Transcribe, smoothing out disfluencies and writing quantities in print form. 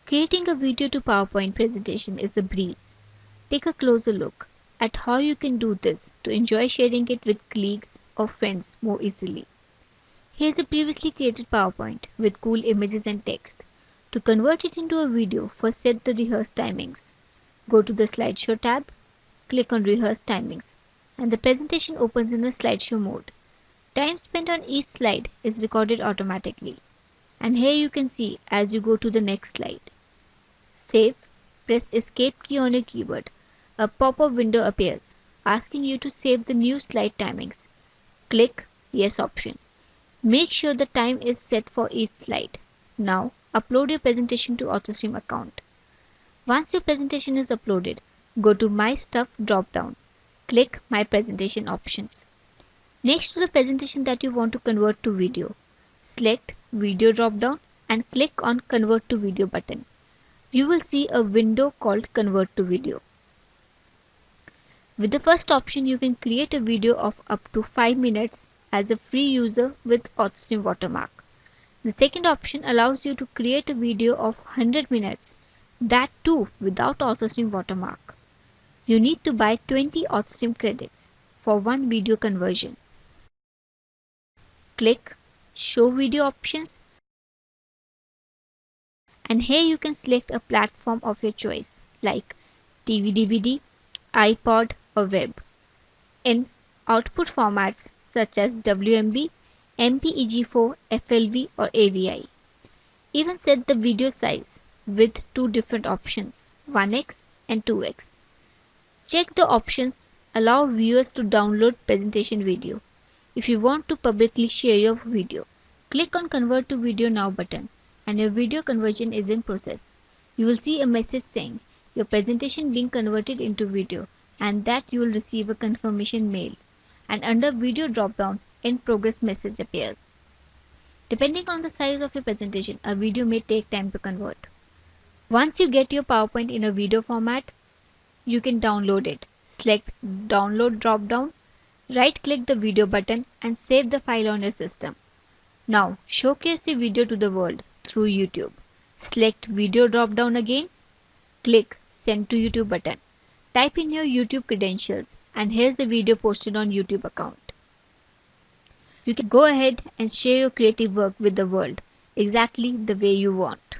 Creating a video to PowerPoint presentation is a breeze. Take a closer look at how you can do this to enjoy sharing it with colleagues or friends more easily. Here's a previously created PowerPoint with cool images and text. To convert it into a video, first set the rehearse timings. Go to the slideshow tab, click on rehearse timings, and the presentation opens in the slideshow mode. Time spent on each slide is recorded automatically. And here you can see as you go to the next slide. Save, press escape key on your keyboard. A pop-up window appears asking you to save the new slide timings. Click yes option. Make sure the time is set for each slide. Now upload your presentation to AutoStream account. Once your presentation is uploaded, go to My Stuff drop-down. Click My Presentation options. Next to the presentation that you want to convert to video, select Video drop-down and click on Convert to Video button. You will see a window called Convert to Video. With the first option, you can create a video of up to 5 minutes as a free user with AutoStream watermark. The second option allows you to create a video of 100 minutes, that too without AutoStream watermark. You need to buy 20 AutoStream credits for one video conversion. Click Show Video Options, and here you can select a platform of your choice like TV DVD, iPod or web. In output formats such as WMV, MPEG-4, FLV or AVI. Even set the video size with two different options, 1x and 2x. Check the options allow viewers to download presentation video. If you want to publicly share your video, click on Convert to Video Now button and your video conversion is in process. You will see a message saying your presentation being converted into video and that you will receive a confirmation mail. And under Video drop-down, In Progress message appears. Depending on the size of your presentation, a video may take time to convert. Once you get your PowerPoint in a video format, you can download it. Select Download drop-down, right-click the video button and save the file on your system. Now, showcase the video to the world through YouTube. Select Video drop-down again, click Send to YouTube button. Type in your YouTube credentials and here's the video posted on YouTube account. You can go ahead and share your creative work with the world exactly the way you want.